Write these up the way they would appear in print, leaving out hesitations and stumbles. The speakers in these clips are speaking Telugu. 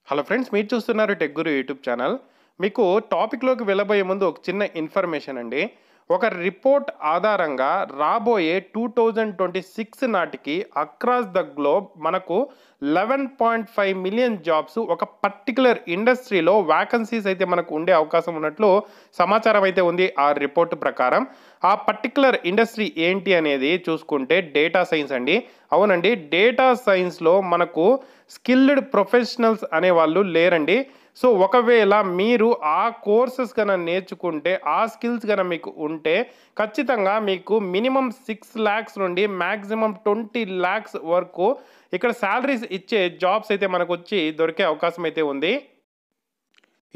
హలో ఫ్రెండ్స్, మీరు చూస్తున్నారు టెక్ గురు యూట్యూబ్ ఛానల్. మీకు టాపిక్లోకి వెళ్ళబోయే ముందు ఒక చిన్న ఇన్ఫర్మేషన్ అండి. ఒక రిపోర్ట్ ఆధారంగా రాబోయే 2026 నాటికి అక్రాస్ ద గ్లోబ్ మనకు 11.5 మిలియన్ జాబ్స్ ఒక పర్టికులర్ ఇండస్ట్రీలో వ్యాకన్సీస్ అయితే మనకు ఉండే అవకాశం ఉన్నట్లు సమాచారం అయితే ఉంది ఆ రిపోర్ట్ ప్రకారం. ఆ పర్టికులర్ ఇండస్ట్రీ ఏంటి అనేది చూసుకుంటే డేటా సైన్స్ అండి. అవునండి, డేటా సైన్స్లో మనకు స్కిల్డ్ ప్రొఫెషనల్స్ అనేవాళ్ళు లేరండి. సో ఒకవేళ మీరు ఆ కోర్సెస్ కన్నా నేర్చుకుంటే, ఆ స్కిల్స్ కన్నా మీకు ఉంటే ఖచ్చితంగా మీకు మినిమం 6 lakhs నుండి మ్యాక్సిమం 20 lakhs వరకు ఇక్కడ శాలరీస్ ఇచ్చే జాబ్స్ అయితే మనకు వచ్చి దొరికే అవకాశం అయితే ఉంది.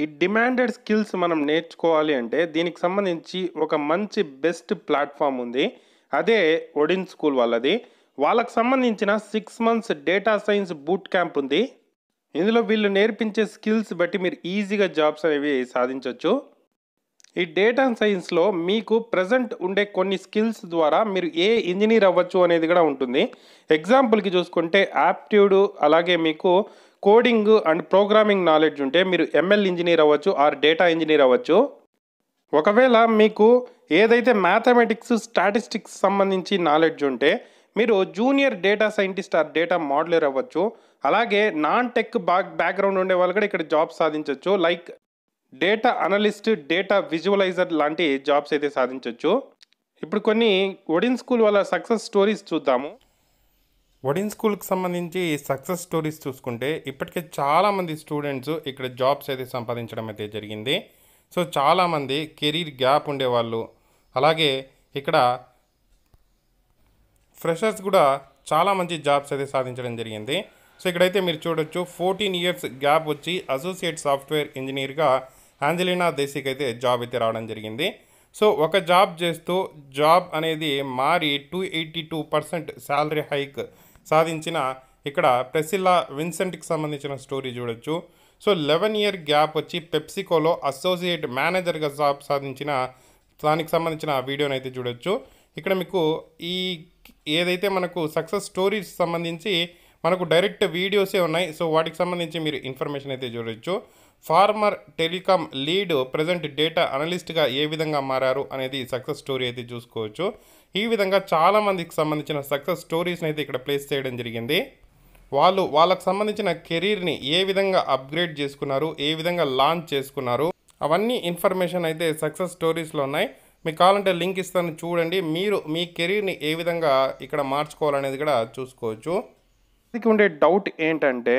ఈ డిమాండెడ్ స్కిల్స్ మనం నేర్చుకోవాలి అంటే దీనికి సంబంధించి ఒక మంచి బెస్ట్ ప్లాట్ఫామ్ ఉంది. అదే ఒడిన్ స్కూల్ వాళ్ళది. వాళ్ళకి సంబంధించిన 6 months data science boot camp ఉంది. ఇందులో వీళ్ళు నేర్పించే స్కిల్స్ బట్టి మీరు ఈజీగా జాబ్స్ అనేవి సాధించవచ్చు. ఈ డేటా సైన్స్లో మీకు ప్రజెంట్ ఉండే కొన్ని స్కిల్స్ ద్వారా మీరు ఏ ఇంజనీర్ అవ్వచ్చు అనేది కూడా ఉంటుంది. ఎగ్జాంపుల్కి చూసుకుంటే యాప్ట్యూడ్, అలాగే మీకు కోడింగ్ అండ్ ప్రోగ్రామింగ్ నాలెడ్జ్ ఉంటే మీరు ఎంఎల్ ఇంజనీర్ అవ్వచ్చు ఆర్ డేటా ఇంజనీర్ అవ్వచ్చు. ఒకవేళ మీకు ఏదైతే మ్యాథమెటిక్స్, స్టాటిస్టిక్స్ సంబంధించి నాలెడ్జ్ ఉంటే మీరు junior data scientist or data modeler అవ్వచ్చు. అలాగే నాన్ టెక్ బ్యాక్గ్రౌండ్ ఉండే వాళ్ళు కూడా ఇక్కడ జాబ్స్ సాధించవచ్చు. Like data analyst, data visualiser లాంటి జాబ్స్ అయితే సాధించవచ్చు. ఇప్పుడు కొన్ని ఒడిన్ స్కూల్ వాళ్ళ సక్సెస్ స్టోరీస్ చూద్దాము. ఒడిన్ స్కూల్కి సంబంధించి సక్సెస్ స్టోరీస్ చూసుకుంటే ఇప్పటికే చాలామంది స్టూడెంట్స్ ఇక్కడ జాబ్స్ అయితే సంపాదించడం అయితే జరిగింది. సో చాలామంది కెరీర్ గ్యాప్ ఉండేవాళ్ళు, అలాగే ఇక్కడ ఫ్రెషర్స్ కూడా చాలా మంచి జాబ్స్ అయితే సాధించడం జరిగింది. సో ఇక్కడైతే మీరు చూడొచ్చు 14 years గ్యాప్ వచ్చి అసోసియేట్ సాఫ్ట్వేర్ ఇంజనీర్గా ఆంజలినా దేశీకి అయితే జాబ్ అయితే రావడం జరిగింది. సో ఒక జాబ్ చేస్తూ జాబ్ అనేది మారి 282% శాలరీ హైక్ సాధించిన ఇక్కడ ప్రెసిల్లా విన్సెంట్కి సంబంధించిన స్టోరీ చూడొచ్చు. సో 11 year గ్యాప్ వచ్చి పెప్సికోలో అసోసియేట్ మేనేజర్గా జాబ్ సాధించిన దానికి సంబంధించిన వీడియోని అయితే చూడొచ్చు. ఇక్కడ మీకు ఈ ఏదైతే మనకు సక్సెస్ స్టోరీస్ సంబంధించి మనకు డైరెక్ట్ వీడియోసే ఉన్నాయి. సో వాటికి సంబంధించి మీరు ఇన్ఫర్మేషన్ అయితే చూడొచ్చు. Former telecom lead present data అనలిస్ట్గా ఏ విధంగా మారారు అనేది సక్సెస్ స్టోరీ అయితే చూసుకోవచ్చు. ఈ విధంగా చాలామందికి సంబంధించిన సక్సెస్ స్టోరీస్ని అయితే ఇక్కడ ప్లేస్ చేయడం జరిగింది. వాళ్ళకు సంబంధించిన కెరీర్ని ఏ విధంగా అప్గ్రేడ్ చేసుకున్నారు, ఏ విధంగా లాంచ్ చేసుకున్నారు, అవన్నీ ఇన్ఫర్మేషన్ అయితే సక్సెస్ స్టోరీస్లో ఉన్నాయి. మీకు కావాలంటే లింక్ ఇస్తాను, చూడండి. మీరు మీ కెరీర్ని ఏ విధంగా ఇక్కడ మార్చుకోవాలనేది కూడా చూసుకోవచ్చు. ఇది ఉండే డౌట్ ఏంటంటే,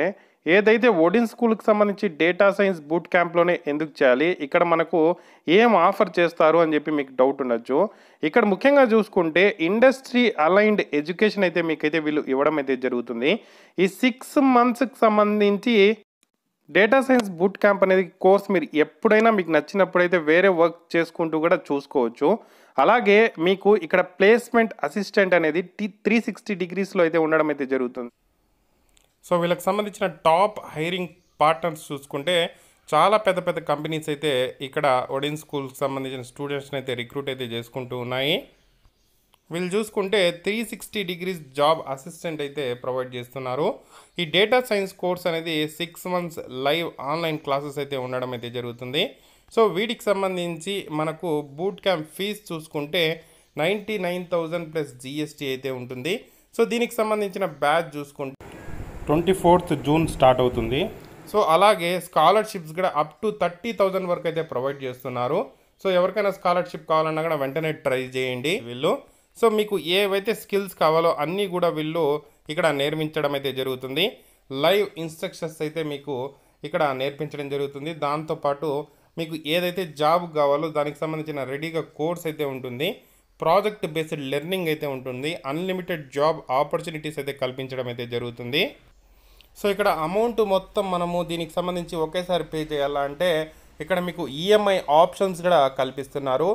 ఏదైతే ఒడిన్ స్కూల్కి సంబంధించి డేటా సైన్స్ బూట్ క్యాంప్లోనే ఎందుకు చేయాలి, ఇక్కడ మనకు ఏం ఆఫర్ చేస్తారు అని చెప్పి మీకు డౌట్ ఉండొచ్చు. ఇక్కడ ముఖ్యంగా చూసుకుంటే ఇండస్ట్రీ అలైన్డ్ ఎడ్యుకేషన్ అయితే మీకైతే వీళ్ళు ఇవ్వడం అయితే జరుగుతుంది. ఈ 6 monthsకి సంబంధించి డేటా సైన్స్ బూట్ క్యాంప్ అనేది కోర్స్ మీరు ఎప్పుడైనా మీకు నచ్చినప్పుడైతే వేరే వర్క్ చేసుకుంటూ కూడా చూసుకోవచ్చు. అలాగే మీకు ఇక్కడ ప్లేస్మెంట్ అసిస్టెంట్ అనేది 360 degreesలో అయితే ఉండడం అయితే జరుగుతుంది. సో వీళ్ళకి సంబంధించిన టాప్ హైరింగ్ పార్ట్నర్స్ చూసుకుంటే చాలా పెద్ద పెద్ద కంపెనీస్ అయితే ఇక్కడ ఒడిన్ స్కూల్కి సంబంధించిన స్టూడెంట్స్ని అయితే రిక్రూట్ అయితే చేసుకుంటూ ఉన్నాయి. వీళ్ళు చూసుకుంటే 360 degrees జాబ్ అసిస్టెంట్ అయితే ప్రొవైడ్ చేస్తున్నారు. ఈ డేటా సైన్స్ కోర్స్ అనేది 6 months లైవ్ ఆన్లైన్ క్లాసెస్ అయితే ఉండడం అయితే జరుగుతుంది. సో వీటికి సంబంధించి మనకు బూట్ క్యాంప్ ఫీజు చూసుకుంటే 99,000 ప్లస్ GST అయితే ఉంటుంది. సో దీనికి సంబంధించిన బ్యాచ్ చూసుకుంటే 24th June స్టార్ట్ అవుతుంది. సో అలాగే స్కాలర్షిప్స్ కూడా అప్ టు 30,000 వరకు అయితే ప్రొవైడ్ చేస్తున్నారు. సో ఎవరికైనా స్కాలర్షిప్ కావాలన్నా కూడా వెంటనే ట్రై చేయండి వీళ్ళు. సో మీకు ఏవైతే స్కిల్స్ కావాలో అన్నీ కూడా వీళ్ళు ఇక్కడ నేర్పించడం అయితే జరుగుతుంది. లైవ్ ఇన్స్ట్రక్షన్స్ అయితే మీకు ఇక్కడ నేర్పించడం జరుగుతుంది. దాంతోపాటు మీకు ఏదైతే జాబ్ కావాలో దానికి సంబంధించిన రెడీగా కోర్స్ అయితే ఉంటుంది. ప్రాజెక్ట్ బేస్డ్ లెర్నింగ్ అయితే ఉంటుంది. అన్లిమిటెడ్ జాబ్ ఆపర్చునిటీస్ అయితే కల్పించడం అయితే జరుగుతుంది. సో ఇక్కడ అమౌంట్ మొత్తం మనము దీనికి సంబంధించి ఒకేసారి పే చేయాలంటే ఇక్కడ మీకు ఈఎంఐ ఆప్షన్స్ కూడా కల్పిస్తున్నారు.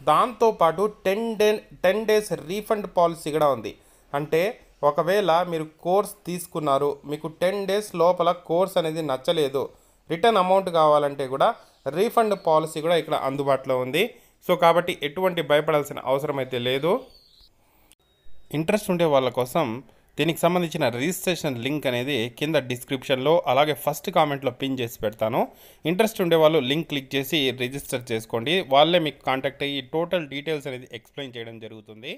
దాంతోపాటు 10 days రీఫండ్ పాలసీ కూడా ఉంది. అంటే ఒకవేళ మీరు కోర్స్ తీసుకున్నారు, మీకు 10 days లోపల కోర్స్ అనేది నచ్చలేదు, రిటర్న్ అమౌంట్ కావాలంటే కూడా రీఫండ్ పాలసీ కూడా ఇక్కడ అందుబాటులో ఉంది. సో కాబట్టి ఎటువంటి భయపడాల్సిన అవసరం అయితే లేదు. ఇంట్రెస్ట్ ఉండే వాళ్ళ కోసం దీనికి సంబంధించిన రిజిస్ట్రేషన్ లింక్ అనేది కింద డిస్క్రిప్షన్లో అలాగే ఫస్ట్ కామెంట్లో పిన్ చేసి పెడతాను. ఇంట్రెస్ట్ ఉండే వాళ్ళు లింక్ క్లిక్ చేసి రిజిస్టర్ చేసుకోండి. వాళ్ళే మీకు కాంటాక్ట్ అయ్యి టోటల్ డీటెయిల్స్ అనేది ఎక్స్ప్లెయిన్ చేయడం జరుగుతుంది.